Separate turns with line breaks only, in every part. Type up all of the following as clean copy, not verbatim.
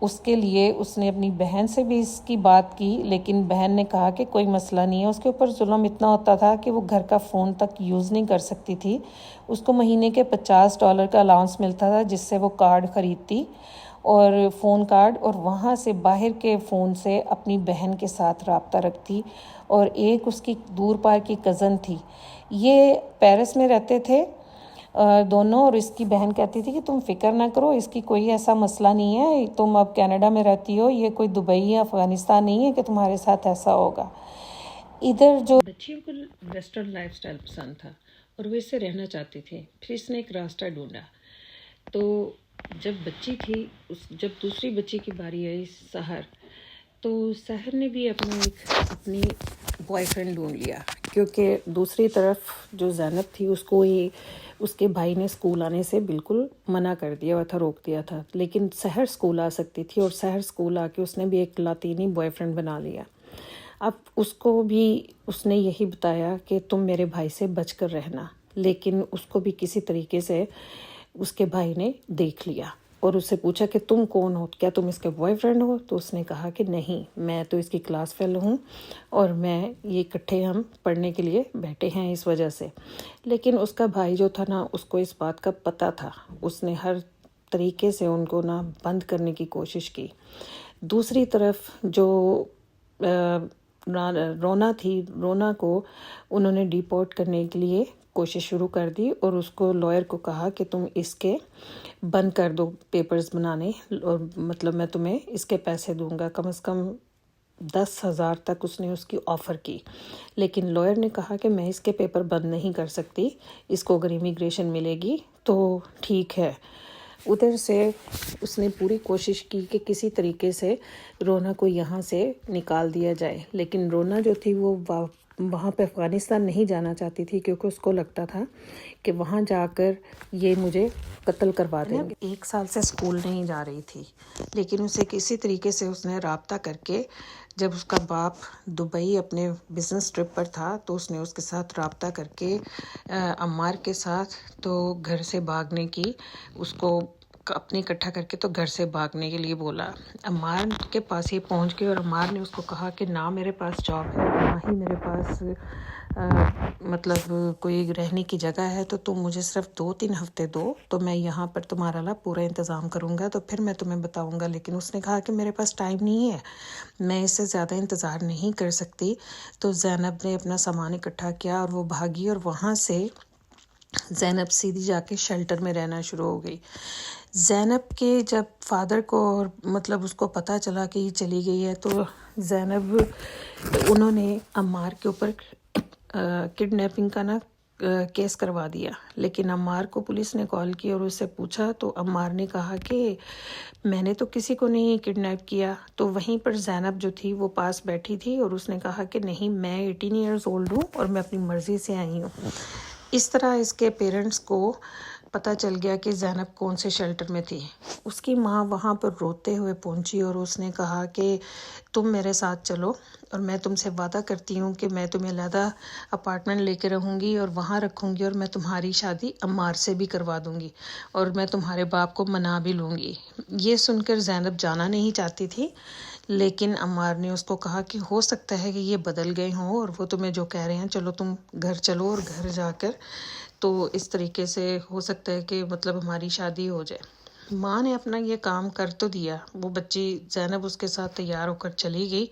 اس کے لیے اس نے اپنی بہن سے بھی اس کی بات کی، لیکن بہن نے کہا کہ کوئی مسئلہ نہیں ہے۔ اس کے اوپر ظلم اتنا ہوتا تھا کہ وہ گھر کا فون تک یوز نہیں کر سکتی تھی۔ اس کو مہینے کے $50 کا الاؤنس ملتا تھا جس سے وہ کارڈ خریدتی اور فون کارڈ، اور وہاں سے باہر کے فون سے اپنی بہن کے ساتھ رابطہ رکھتی۔ اور ایک اس کی دور پار کی کزن تھی، یہ پیرس میں رہتے تھے دونوں، اور اس کی بہن کہتی تھی کہ تم فکر نہ کرو، اس کی کوئی ایسا مسئلہ نہیں ہے، تم اب کینیڈا میں رہتی ہو، یہ کوئی دبئی یا افغانستان نہیں ہے کہ تمہارے ساتھ ایسا ہوگا۔ ادھر جو بچیوں کو ویسٹرن لائف سٹائل پسند تھا اور وہ اس سے رہنا چاہتی تھی، پھر اس نے ایک راستہ ڈھونڈا۔ تو جب بچی تھی، جب دوسری بچی کی باری آئی سحر، تو سحر نے بھی اپنی بوائے فرینڈ ڈھونڈ لیا، کیونکہ دوسری طرف جو زینب تھی اس کو ہی اس کے بھائی نے اسکول آنے سے بالکل منع کر دیا ہوا تھا، روک دیا تھا، لیکن سحر اسکول آ سکتی تھی، اور سحر اسکول آ کے اس نے بھی ایک لاطینی بوائے فرینڈ بنا لیا۔ اب اس کو بھی اس نے یہی بتایا کہ تم میرے بھائی سے بچ کر رہنا، لیکن اس کو بھی کسی طریقے سے اس کے بھائی نے دیکھ لیا اور اس سے پوچھا کہ تم کون ہو، کیا تم اس کے بوائے فرینڈ ہو؟ تو اس نے کہا کہ نہیں، میں تو اس کی کلاس فیلو ہوں، اور میں یہ اکٹھے ہم پڑھنے کے لیے بیٹھے ہیں اس وجہ سے۔ لیکن اس کا بھائی جو تھا نا، اس کو اس بات کا پتہ تھا، اس نے ہر طریقے سے ان کو نا بند کرنے کی کوشش کی۔ دوسری طرف جو رونا تھی، رونا کو انہوں نے ڈیپورٹ کرنے کے لیے کوشش شروع کر دی، اور اس کو لائر کو کہا کہ تم اس کے بند کر دو پیپرز بنانے، اور مطلب میں تمہیں اس کے پیسے دوں گا، کم از کم 10,000 تک اس نے اس کی آفر کی۔ لیکن لائر نے کہا کہ میں اس کے پیپر بند نہیں کر سکتی، اس کو اگر امیگریشن ملے گی تو ٹھیک ہے۔ ادھر سے اس نے پوری کوشش کی کہ کسی طریقے سے رونا کو یہاں سے نکال دیا جائے، لیکن رونا جو تھی وہ وہاں پہ افغانستان نہیں جانا چاہتی تھی، کیونکہ اس کو لگتا تھا کہ وہاں جا کر یہ مجھے قتل کروا دیں گے۔ 1 سال سے اسکول نہیں جا رہی تھی، لیکن اسے کسی طریقے سے اس نے رابطہ کر کے، جب اس کا باپ دبئی اپنے بزنس ٹرپ پر تھا تو اس نے اس کے ساتھ رابطہ کر کے عمار کے ساتھ تو گھر سے بھاگنے کی، اس کو اپنے اکٹھا کر کے تو گھر سے بھاگنے کے لیے بولا۔ عمار کے پاس یہ پہنچ گئے اور عمار نے اس کو کہا کہ نہ میرے پاس جاب ہے، نہ ہی میرے پاس مطلب کوئی رہنے کی جگہ ہے، تو تم مجھے صرف 2-3 ہفتے دو تو میں یہاں پر تمہارا پورا انتظام کروں گا، تو پھر میں تمہیں بتاؤں گا۔ لیکن اس نے کہا کہ میرے پاس ٹائم نہیں ہے، میں اس سے زیادہ انتظار نہیں کر سکتی۔ تو زینب نے اپنا سامان اکٹھا کیا اور وہ بھاگی، اور وہاں سے زینب سیدھی جا کے شیلٹر میں رہنا شروع ہو گئی۔ زینب کے جب فادر کو مطلب اس کو پتہ چلا کہ یہ چلی گئی ہے، تو زینب انہوں نے عمار کے اوپر کڈنیپنگ کا کیس کروا دیا۔ لیکن عمار کو پولیس نے کال کی اور اس سے پوچھا، تو عمار نے کہا کہ میں نے تو کسی کو نہیں کڈنیپ کیا۔ تو وہیں پر زینب جو تھی وہ پاس بیٹھی تھی، اور اس نے کہا کہ نہیں، میں 18 ایئرز اولڈ ہوں اور میں اپنی مرضی سے آئی ہوں۔ اس طرح اس کے پیرنٹس کو پتہ چل گیا کہ زینب کون سے شیلٹر میں تھی۔ اس کی ماں وہاں پر روتے ہوئے پہنچی اور اس نے کہا کہ تم میرے ساتھ چلو، اور میں تم سے وعدہ کرتی ہوں کہ میں تمہیں علیحدہ اپارٹمنٹ لے کے رہوں گی اور وہاں رکھوں گی، اور میں تمہاری شادی عمار سے بھی کروا دوں گی، اور میں تمہارے باپ کو منا بھی لوں گی۔ یہ سن کر زینب جانا نہیں چاہتی تھی، لیکن عمار نے اس کو کہا کہ ہو سکتا ہے کہ یہ بدل گئے ہوں اور وہ تمہیں جو کہہ رہے ہیں، چلو تم گھر چلو، اور گھر جا کر تو اس طریقے سے ہو سکتا ہے کہ مطلب ہماری شادی ہو جائے۔ ماں نے اپنا یہ کام کر تو دیا، وہ بچی زینب اس کے ساتھ تیار ہو کر چلی گئی،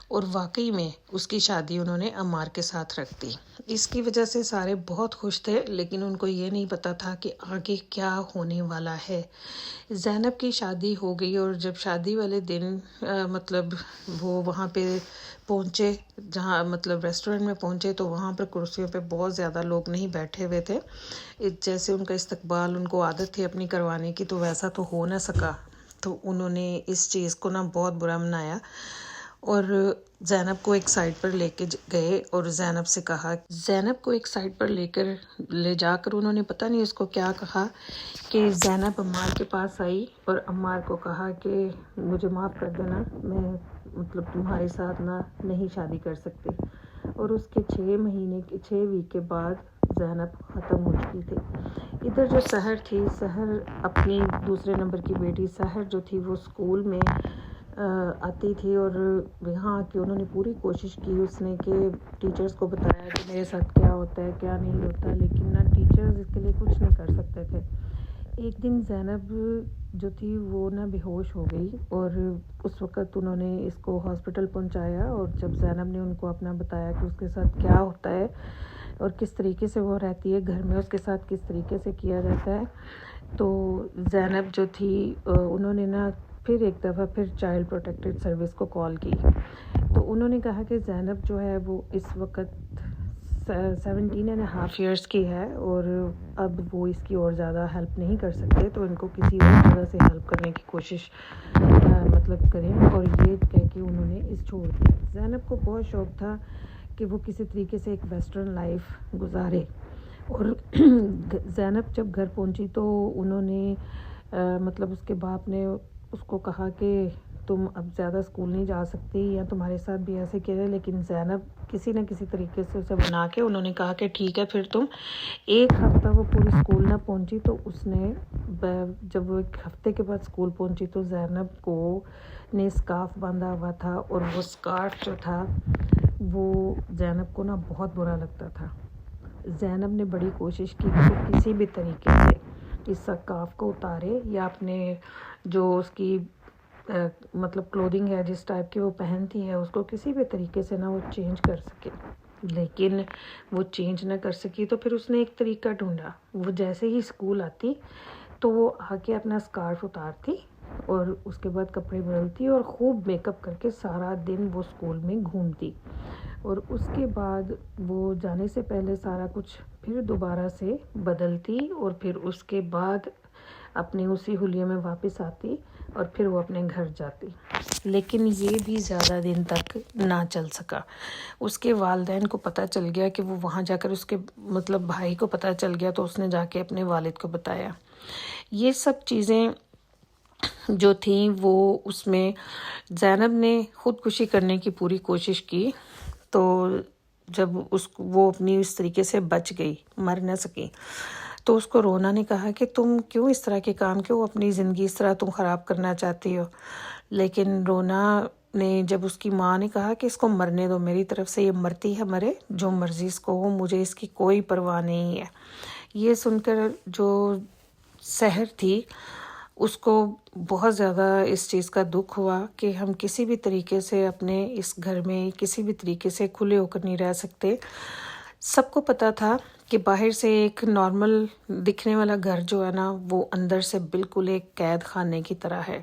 اور واقعی میں اس کی شادی انہوں نے عمار کے ساتھ رکھ دی۔ اس کی وجہ سے سارے بہت خوش تھے، لیکن ان کو یہ نہیں پتا تھا کہ آگے کیا ہونے والا ہے۔ زینب کی شادی ہو گئی، اور جب شادی والے دن مطلب وہ وہاں پہ پہنچے، جہاں مطلب ریسٹورنٹ میں پہنچے، تو وہاں پر کرسیوں پہ بہت زیادہ لوگ نہیں بیٹھے ہوئے تھے۔ جیسے ان کا استقبال ان کو عادت تھی اپنی کروانے کی، تو ویسا تو ہو نہ سکا، تو انہوں نے اس چیز کو بہت برا منایا، اور زینب کو ایک سائڈ پر لے کے گئے اور زینب سے کہا، زینب کو ایک سائڈ پر لے جا کر انہوں نے پتہ نہیں اس کو کیا کہا، کہ زینب عمار کے پاس آئی اور عمار کو کہا کہ مجھے معاف کر دینا، میں مطلب تمہارے ساتھ نہیں شادی کر سکتی۔ اور اس کے 6 ویک کے بعد زینب ختم ہو چکی تھی۔ ادھر جو سحر تھی، سحر اپنی دوسرے نمبر کی بیٹی سحر جو تھی وہ اسکول میں آتی تھی، اور یہاں آ کے انہوں نے پوری کوشش کی اس نے کہ ٹیچرز کو بتایا کہ میرے ساتھ کیا ہوتا ہے کیا نہیں ہوتا، لیکن نہ ٹیچرز اس کے لیے کچھ نہیں کر سکتے تھے۔ ایک دن زینب جو تھی وہ نہ بے ہوش ہو گئی، اور اس وقت انہوں نے اس کو ہاسپٹل پہنچایا، اور جب زینب نے ان کو اپنا بتایا کہ اس کے ساتھ کیا ہوتا ہے اور کس طریقے سے وہ رہتی ہے گھر میں، اس کے ساتھ کس طریقے سے کیا جاتا ہے، تو زینب جو تھی انہوں نے نا پھر ایک دفعہ پھر چائلڈ پروٹیکٹیڈ سروس کو کال کی، تو انہوں نے کہا کہ زینب جو ہے وہ اس وقت 17.5 ایئرس کی ہے، اور اب وہ اس کی اور زیادہ ہیلپ نہیں کر سکتے، تو ان کو کسی اور جگہ سے ہیلپ کرنے کی کوشش مطلب کریں، اور یہ کہہ کے انہوں نے اس چھوڑ دیا۔ زینب کو بہت شوق تھا کہ وہ کسی طریقے سے ایک ویسٹرن لائف گزارے، اور زینب جب گھر پہنچی تو انہوں نے مطلب اس کے باپ نے اس کو کہا کہ تم اب زیادہ اسکول نہیں جا سکتی، یا تمہارے ساتھ بھی ایسے کیا ہے، لیکن زینب کسی نہ کسی طریقے سے اسے بنا کے انہوں نے کہا کہ ٹھیک ہے پھر تم ایک ہفتہ وہ پوری اسکول نہ پہنچی، تو اس نے جب وہ ایک ہفتے کے بعد اسکول پہنچی تو زینب کو نے اسکارف باندھا ہوا تھا، اور وہ اسکارف جو تھا وہ زینب کو نا بہت برا لگتا تھا۔ زینب نے بڑی کوشش کی کہ کسی بھی طریقے سے اس اسکارف کو اتارے، یا اپنے جو اس کی مطلب کلودنگ ہے جس ٹائپ کی وہ پہنتی ہے اس کو کسی بھی طریقے سے نہ وہ چینج کر سکے، لیکن وہ چینج نہ کر سکی، تو پھر اس نے ایک طریقہ ڈھونڈا۔ وہ جیسے ہی اسکول آتی تو وہ آ کے اپنا اسکارف اتارتی، اور اس کے بعد کپڑے بدلتی، اور خوب میک اپ کر کے سارا دن وہ اسکول میں گھومتی، اور اس کے بعد وہ جانے سے پہلے سارا کچھ پھر دوبارہ سے بدلتی، اور پھر اس کے بعد اپنے اسی حلیے میں واپس آتی، اور پھر وہ اپنے گھر جاتی۔ لیکن یہ بھی زیادہ دن تک نہ چل سکا۔ اس کے والدین کو پتہ چل گیا کہ وہ وہاں جا کر اس کے مطلب بھائی کو پتہ چل گیا، تو اس نے جا کے اپنے والد کو بتایا۔ یہ سب چیزیں جو تھیں وہ اس میں زینب نے خودکشی کرنے کی پوری کوشش کی، تو جب وہ اپنی اس طریقے سے بچ گئی، مر نہ سکی، تو اس کو رونا نے کہا کہ تم کیوں اس طرح کے کام، کیوں اپنی زندگی اس طرح تم خراب کرنا چاہتی ہو، لیکن رونا نے جب اس کی ماں نے کہا کہ اس کو مرنے دو، میری طرف سے یہ مرتی ہے مرے، جو مرضی اس کو ہو، مجھے اس کی کوئی پرواہ نہیں ہے۔ یہ سن کر جو سحر تھی اس کو بہت زیادہ اس چیز کا دکھ ہوا کہ ہم کسی بھی طریقے سے اپنے اس گھر میں کسی بھی طریقے سے کھلے ہو کر نہیں رہ سکتے۔ سب کو پتہ تھا کہ باہر سے ایک نارمل دکھنے والا گھر جو ہے نا وہ اندر سے بالکل ایک قید خانے کی طرح ہے۔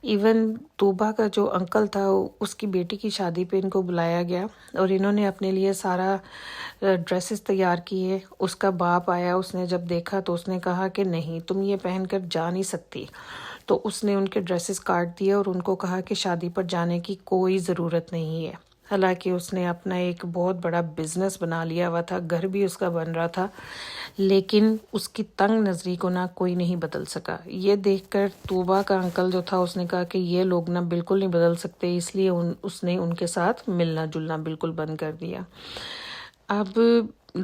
ایون طوبہ کا جو انکل تھا اس کی بیٹی کی شادی پہ ان کو بلایا گیا، اور انہوں نے اپنے لیے سارا ڈریسز تیار کیے۔ اس کا باپ آیا، اس نے جب دیکھا تو اس نے کہا کہ نہیں تم یہ پہن کر جا نہیں سکتی، تو اس نے ان کے ڈریسز کاٹ دیے اور ان کو کہا کہ شادی پر جانے کی کوئی ضرورت نہیں ہے۔ حالانکہ اس نے اپنا ایک بہت بڑا بزنس بنا لیا ہوا تھا، گھر بھی اس کا بن رہا تھا، لیکن اس کی تنگ نظری کو نہ کوئی نہیں بدل سکا۔ یہ دیکھ کر طوبہ کا انکل جو تھا اس نے کہا کہ یہ لوگ نہ بالکل نہیں بدل سکتے، اس لیے اس نے ان کے ساتھ ملنا جلنا بالکل بند کر دیا۔ اب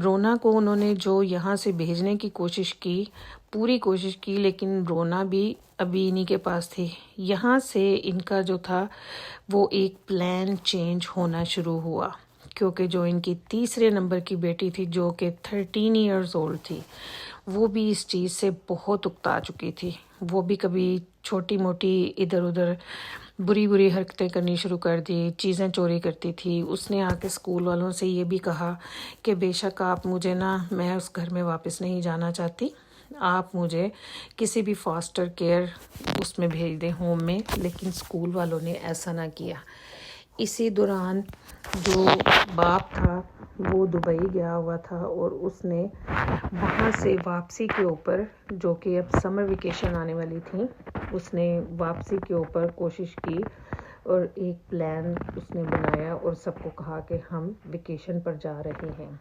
رونا کو انہوں نے جو یہاں سے بھیجنے کی کوشش کی، پوری کوشش کی، لیکن رونا بھی ابھی انہی کے پاس تھی۔ یہاں سے ان کا جو تھا وہ ایک پلان چینج ہونا شروع ہوا، کیونکہ جو ان کی تیسرے نمبر کی بیٹی تھی جو کہ 13 ایئرز اولڈ تھی، وہ بھی اس چیز سے بہت اکتا چکی تھی۔ وہ بھی کبھی چھوٹی موٹی ادھر ادھر بری بری حرکتیں کرنی شروع کر دی، چیزیں چوری کرتی تھی۔ اس نے آ کے اسکول والوں سے یہ بھی کہا کہ بے شک آپ مجھے میں اس گھر میں واپس نہیں جانا چاہتی، آپ مجھے کسی بھی فاسٹر کیئر اس میں بھیج دیں، ہوم میں، لیکن اسکول والوں نے ایسا نہ کیا۔ اسی دوران جو باپ تھا وہ دبئی گیا ہوا تھا، اور اس نے وہاں سے واپسی کے اوپر، جو کہ اب سمر ویکیشن آنے والی تھی، اس نے واپسی کے اوپر کوشش کی، اور ایک پلان اس نے بنایا اور سب کو کہا کہ ہم ویکیشن پر جا رہے ہیں۔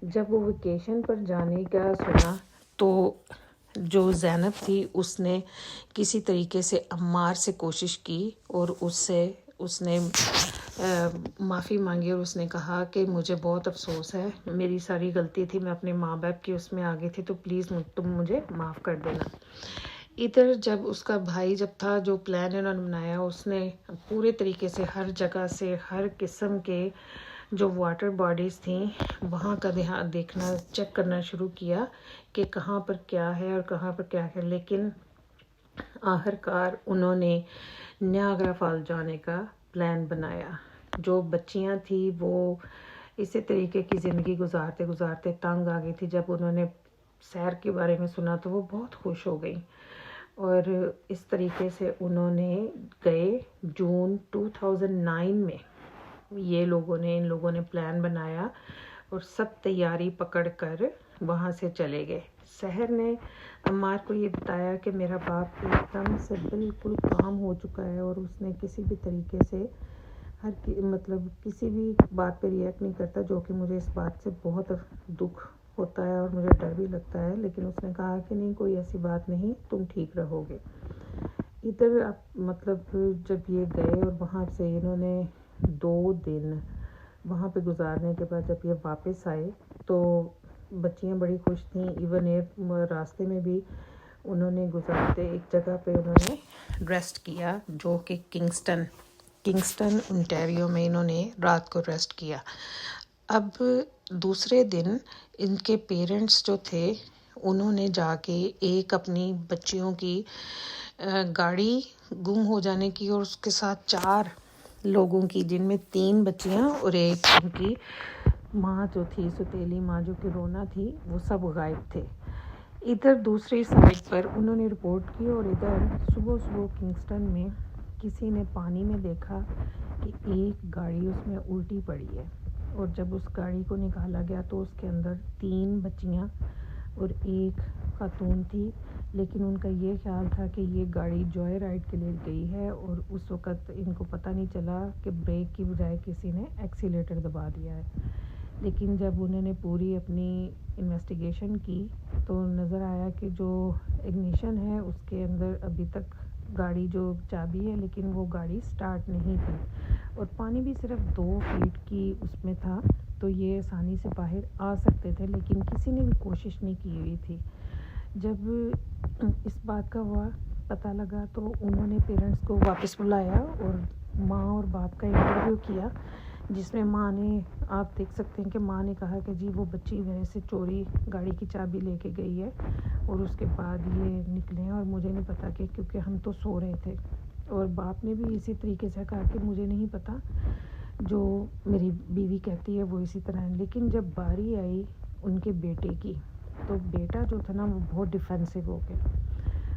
جب وہ ویکیشن پر جانے کا سنا تو جو زینب تھی اس نے کسی طریقے سے عمار سے کوشش کی، اور اس نے معافی مانگی اور اس نے کہا کہ مجھے بہت افسوس ہے، میری ساری غلطی تھی، میں اپنے ماں باپ کی اس میں آ گئی تھی، تو پلیز تم مجھے معاف کر دینا۔ ادھر جب اس کا بھائی جب تھا، جو پلان انہوں نے بنایا، اس نے پورے طریقے سے ہر جگہ سے ہر قسم کے جو واٹر باڈیز تھیں وہاں کا دیکھنا چیک کرنا شروع کیا کہ کہاں پر کیا ہے اور کہاں پر کیا ہے، لیکن آخر کار انہوں نے نیاگرا فال جانے کا پلان بنایا۔ جو بچیاں تھیں وہ اسی طریقے کی زندگی گزارتے گزارتے تنگ آ گئی تھی، جب انہوں نے سیر کے بارے میں سنا تو وہ بہت خوش ہو گئی، اور اس طریقے سے انہوں نے گئے جون 2009 میں، ان لوگوں نے پلان بنایا اور سب تیاری پکڑ کر وہاں سے چلے گئے۔ سحر نے عمار کو یہ بتایا کہ میرا باپ ایک دم سے بالکل کام ہو چکا ہے اور اس نے کسی بھی طریقے سے کسی بھی بات پہ ریئیکٹ نہیں کرتا، جو کہ مجھے اس بات سے بہت دکھ ہوتا ہے اور مجھے ڈر بھی لگتا ہے، لیکن اس نے کہا کہ نہیں، کوئی ایسی بات نہیں، تم ٹھیک رہو گے۔ ادھر جب یہ گئے اور وہاں سے انہوں نے 2 دن وہاں پہ گزارنے کے بعد جب یہ واپس آئے تو بچیاں بڑی خوش تھیں، ایون راستے میں بھی انہوں نے گزارتے ایک جگہ پہ انہوں نے ریسٹ کیا، جو کہ کنگسٹن انٹیریو میں انہوں نے رات کو ریسٹ کیا۔ اب دوسرے دن ان کے پیرنٹس جو تھے انہوں نے جا کے ایک اپنی بچیوں کی گاڑی گم ہو جانے کی اور اس کے ساتھ 4 لوگوں کی، جن میں 3 بچیاں اور ایک ان کی ماں جو تھی، سوتیلی ماں جو کہ رونا تھی، وہ سب غائب تھے۔ ادھر دوسری سائڈ پر انہوں نے رپورٹ کی، اور ادھر صبح کنگسٹن میں کسی نے پانی میں دیکھا کہ ایک گاڑی اس میں الٹی پڑی ہے، اور جب اس گاڑی کو نکالا گیا تو اس کے اندر 3 بچیاں اور ایک خاتون تھی، لیکن ان کا یہ خیال تھا کہ یہ گاڑی جوائے رائڈ کے لیے گئی ہے، اور اس وقت ان کو پتہ نہیں چلا کہ بریک کی بجائے کسی نے ایکسیلیٹر دبا دیا ہے۔ لیکن جب انہوں نے پوری اپنی انویسٹیگیشن کی تو نظر آیا کہ جو اگنیشن ہے اس کے اندر ابھی تک گاڑی جو چابی ہے، لیکن وہ گاڑی سٹارٹ نہیں تھی، اور پانی بھی صرف 2 فیٹ کی اس میں تھا، تو یہ آسانی سے باہر آ سکتے تھے، لیکن کسی نے بھی کوشش نہیں کی ہوئی تھی۔ جب اس بات کا پتہ لگا تو انہوں نے پیرنٹس کو واپس بلایا اور ماں اور باپ کا انٹرویو کیا، جس میں ماں نے، آپ دیکھ سکتے ہیں کہ ماں نے کہا کہ جی وہ بچی میرے سے چوری گاڑی کی چابی لے کے گئی ہے، اور اس کے بعد یہ نکلے ہیں اور مجھے نہیں پتا کہ کیونکہ ہم تو سو رہے تھے، اور باپ نے بھی اسی طریقے سے کہا کہ مجھے نہیں پتا، جو میری بیوی کہتی ہے وہ اسی طرح ہے۔ لیکن جب باری آئی ان کے بیٹے کی تو بیٹا جو تھا نا وہ بہت ڈیفینسو ہو گیا،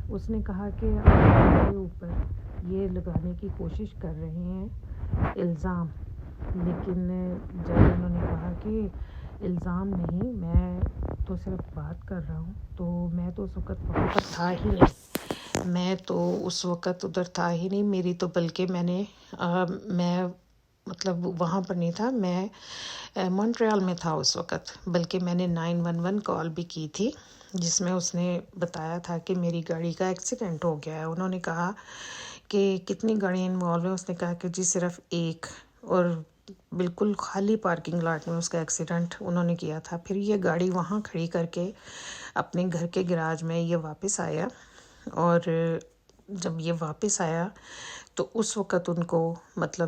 اس نے کہا کہ آپ میرے اوپر یہ لگانے کی کوشش کر رہے ہیں الزام، لیکن جب انہوں نے کہا کہ الزام نہیں، میں تو صرف بات کر رہا ہوں، تو میں تو اس وقت وہاں پر تھا ہی نہیں، میں تو اس وقت ادھر تھا ہی نہیں، میری تو بلکہ میں وہاں پر نہیں تھا، میں مونٹریال میں تھا اس وقت، بلکہ میں نے 911 کال بھی کی تھی، جس میں اس نے بتایا تھا کہ میری گاڑی کا ایکسیڈنٹ ہو گیا ہے۔ انہوں نے کہا کہ کتنی گاڑیاں انوالو ہیں، اس نے کہا کہ جی صرف ایک، اور بالکل خالی پارکنگ لاٹ میں اس کا ایکسیڈنٹ انہوں نے کیا تھا۔ پھر یہ گاڑی وہاں کھڑی کر کے اپنے گھر کے گراج میں یہ واپس آیا، اور جب یہ واپس آیا تو اس وقت ان کو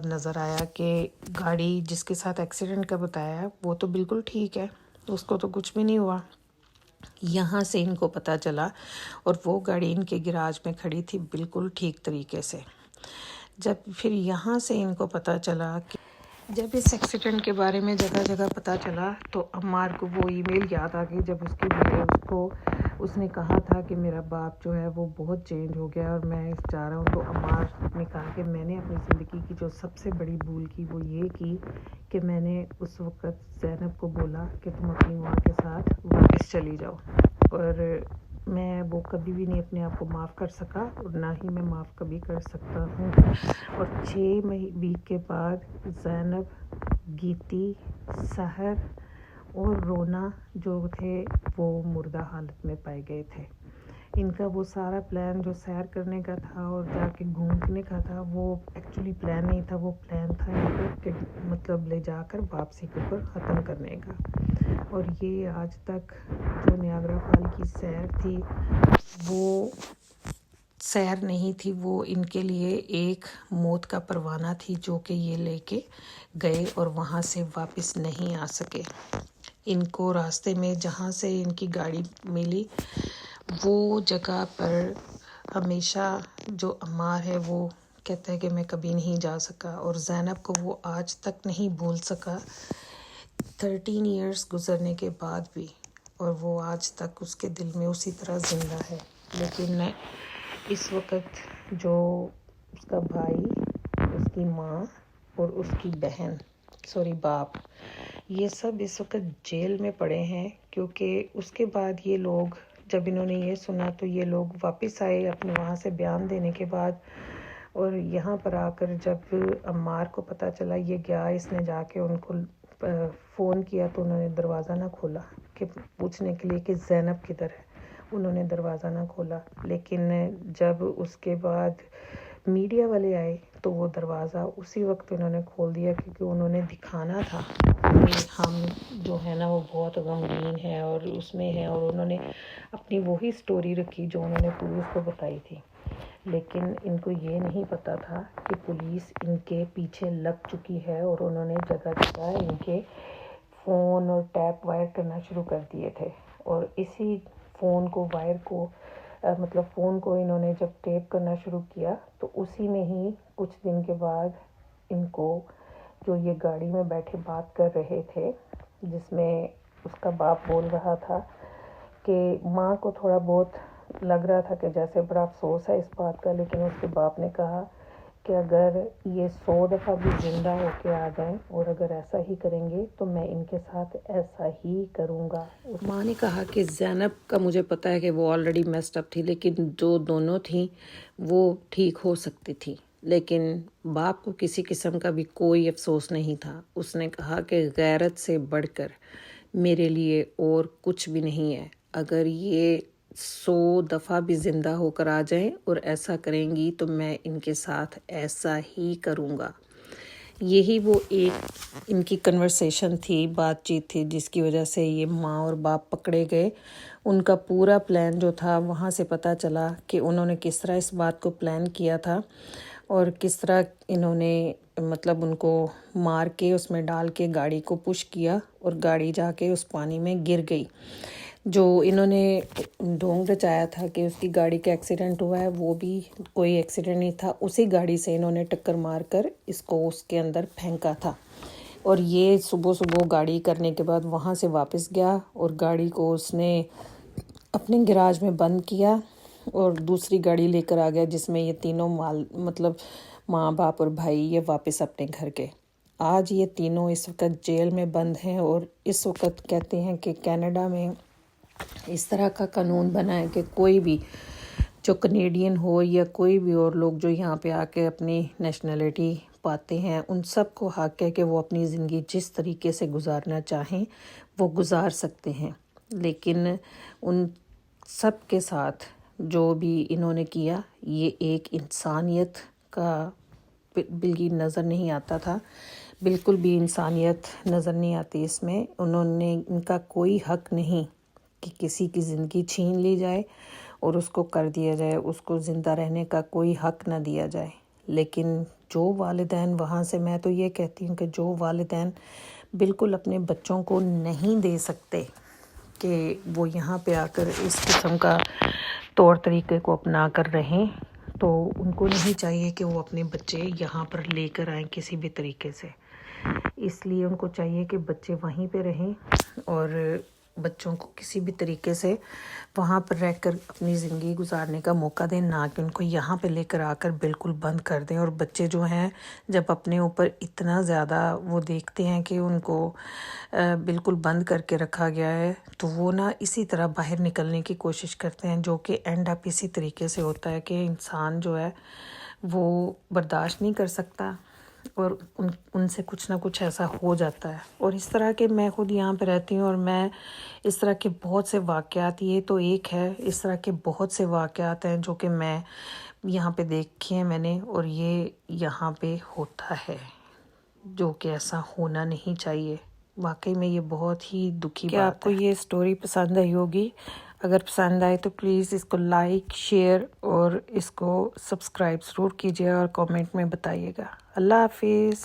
نظر آیا کہ گاڑی جس کے ساتھ ایکسیڈنٹ کا بتایا وہ تو بالکل ٹھیک ہے، اس کو تو کچھ بھی نہیں ہوا۔ یہاں سے ان کو پتہ چلا، اور وہ گاڑی ان کے گراج میں کھڑی تھی بالکل ٹھیک طریقے سے۔ جب پھر یہاں سے ان کو پتہ چلا کہ جب اس ایکسیڈنٹ کے بارے میں جگہ جگہ پتہ چلا تو عمار کو وہ ای میل یاد آ گئی، جب اس نے کہا تھا کہ میرا باپ جو ہے وہ بہت چینج ہو گیا اور میں چاہ رہا ہوں، تو عمار نے کہا کہ میں نے اپنی زندگی کی جو سب سے بڑی بھول کی وہ یہ کی کہ میں نے اس وقت زینب کو بولا کہ تم اپنی ماں کے ساتھ واپس چلی جاؤ، اور میں وہ کبھی بھی نہیں اپنے آپ کو معاف کر سکا، اور نہ ہی میں معاف کبھی کر سکتا ہوں۔ اور 6 ویک کے بعد زینب، گیتی، سحر اور رونا جو تھے وہ مردہ حالت میں پائے گئے تھے۔ ان کا وہ سارا پلان جو سیر کرنے کا تھا اور جا کے گھومنے کا تھا وہ ایکچولی پلان نہیں تھا، وہ پلان تھا ان کو کہ مطلب لے جا کر واپسی کے اوپر ختم کرنے کا۔ اور یہ آج تک جو نیاگرا فال کی سیر تھی وہ سیر نہیں تھی، وہ ان کے لیے ایک موت کا پروانہ تھی جو کہ یہ لے کے گئے اور وہاں سے واپس نہیں آ سکے۔ ان کو راستے میں جہاں سے ان کی گاڑی ملی وہ جگہ پر ہمیشہ جو عمار ہے وہ کہتا ہے کہ میں کبھی نہیں جا سکا، اور زینب کو وہ آج تک نہیں بھول سکا 13 ایئرس گزرنے کے بعد بھی، اور وہ آج تک اس کے دل میں اسی طرح زندہ ہے۔ لیکن اس وقت جو اس کا بھائی، اس کی ماں اور اس کی بہن باپ، یہ سب اس وقت جیل میں پڑے ہیں، کیونکہ اس کے بعد یہ لوگ جب انہوں نے یہ سنا تو یہ لوگ واپس آئے اپنے وہاں سے بیان دینے کے بعد، اور یہاں پر آ کر جب عمار کو پتہ چلا یہ گیا، اس نے جا کے ان کو فون کیا تو انہوں نے دروازہ نہ کھولا کہ پوچھنے کے لیے کہ زینب کدھر ہے، انہوں نے دروازہ نہ کھولا۔ لیکن جب اس کے بعد میڈیا والے آئے تو وہ دروازہ اسی وقت انہوں نے کھول دیا، کیونکہ انہوں نے دکھانا تھا کہ ہم جو ہے نا وہ بہت غمگین ہے اور اس میں ہے، اور انہوں نے اپنی وہی سٹوری رکھی جو انہوں نے پولیس کو بتائی تھی۔ لیکن ان کو یہ نہیں پتا تھا کہ پولیس ان کے پیچھے لگ چکی ہے، اور انہوں نے جگہ جگہ ان کے فون اور ٹیپ وائر کرنا شروع کر دیے تھے، اور اسی فون کو انہوں نے جب ٹیپ کرنا شروع کیا تو اسی میں ہی کچھ دن کے بعد ان کو جو یہ گاڑی میں بیٹھے بات کر رہے تھے، جس میں اس کا باپ بول رہا تھا کہ ماں کو تھوڑا بہت لگ رہا تھا کہ جیسے بڑا افسوس ہے اس بات کا، لیکن اس کے باپ نے کہا کہ اگر یہ 100 دفعہ بھی زندہ ہو کے آ جائیں اور اگر ایسا ہی کریں گے تو میں ان کے ساتھ ایسا ہی کروں گا۔ ماں نے کہا کہ زینب کا مجھے پتا ہے کہ وہ آلریڈی میسڈ اپ تھی، لیکن جو دونوں تھیں وہ ٹھیک ہو سکتی تھی، لیکن باپ کو کسی قسم کا بھی کوئی افسوس نہیں تھا۔ اس نے کہا کہ غیرت سے بڑھ کر میرے لیے اور کچھ بھی نہیں ہے، اگر یہ 100 دفعہ بھی زندہ ہو کر آ جائیں اور ایسا کریں گی تو میں ان کے ساتھ ایسا ہی کروں گا۔ یہی وہ ایک ان کی کنورسیشن تھی، بات چیت تھی، جس کی وجہ سے یہ ماں اور باپ پکڑے گئے۔ ان کا پورا پلان جو تھا وہاں سے پتہ چلا کہ انہوں نے کس طرح اس بات کو پلان کیا تھا، اور کس طرح انہوں نے ان کو مار کے اس میں ڈال کے گاڑی کو پش کیا، اور گاڑی جا کے اس پانی میں گر گئی۔ جو انہوں نے ڈھونگ رچایا تھا کہ اس کی گاڑی کا ایکسیڈنٹ ہوا ہے، وہ بھی کوئی ایکسیڈنٹ نہیں تھا، اسی گاڑی سے انہوں نے ٹکر مار کر اس کو اس کے اندر پھینکا تھا۔ اور یہ صبح گاڑی کرنے کے بعد وہاں سے واپس گیا اور گاڑی کو اس نے اپنے گراج میں بند کیا اور دوسری گاڑی لے کر آ گیا، جس میں یہ تینوں ماں باپ اور بھائی یہ واپس اپنے گھر گئے۔ آج یہ تینوں اس وقت جیل میں بند ہیں، اور اس وقت کہتے ہیں کہ کینیڈا میں اس طرح کا قانون بنا ہے کہ کوئی بھی جو کنیڈین ہو یا کوئی بھی اور لوگ جو یہاں پہ آ کے اپنی نیشنلٹی پاتے ہیں، ان سب کو حق ہے کہ وہ اپنی زندگی جس طریقے سے گزارنا چاہیں وہ گزار سکتے ہیں۔ لیکن ان سب کے ساتھ جو بھی انہوں نے کیا، یہ ایک انسانیت کا بالکل نظر نہیں آتا تھا، بالکل بھی انسانیت نظر نہیں آتی اس میں۔ ان کا کوئی حق نہیں کہ کسی کی زندگی چھین لی جائے اور اس کو کر دیا جائے، اس کو زندہ رہنے کا کوئی حق نہ دیا جائے۔ لیکن جو والدین وہاں سے، میں تو یہ کہتی ہوں کہ جو والدین بالکل اپنے بچوں کو نہیں دے سکتے کہ وہ یہاں پہ آ کر اس قسم کا طور طریقے کو اپنا کر رہیں، تو ان کو نہیں چاہیے کہ وہ اپنے بچے یہاں پر لے کر آئیں کسی بھی طریقے سے۔ اس لیے ان کو چاہیے کہ بچے وہیں پہ رہیں اور بچوں کو کسی بھی طریقے سے وہاں پر رہ کر اپنی زندگی گزارنے کا موقع دیں، نہ کہ ان کو یہاں پہ لے کر آ کر بالکل بند کر دیں۔ اور بچے جو ہیں جب اپنے اوپر اتنا زیادہ وہ دیکھتے ہیں کہ ان کو بالکل بند کر کے رکھا گیا ہے، تو وہ اسی طرح باہر نکلنے کی کوشش کرتے ہیں، جو کہ اینڈ اپ اسی طریقے سے ہوتا ہے کہ انسان جو ہے وہ برداشت نہیں کر سکتا اور ان سے کچھ نہ کچھ ایسا ہو جاتا ہے. اور اس طرح کے میں خود یہاں پہ رہتی ہوں اور میں اس طرح کے بہت سے واقعات، یہ تو ایک ہے، اس طرح کے بہت سے واقعات ہیں جو کہ میں یہاں پہ دیکھے ہیں میں نے، اور یہ یہاں پہ ہوتا ہے جو کہ ایسا ہونا نہیں چاہیے. واقعی میں یہ بہت ہی دکھی بات ہے. آپ کو یہ سٹوری پسند آئی ہوگی. اگر پسند آئے تو پلیز اس کو لائک، شیئر اور اس کو سبسکرائب ضرور کیجیے اور کامنٹ میں بتائیے گا. اللہ حافظ.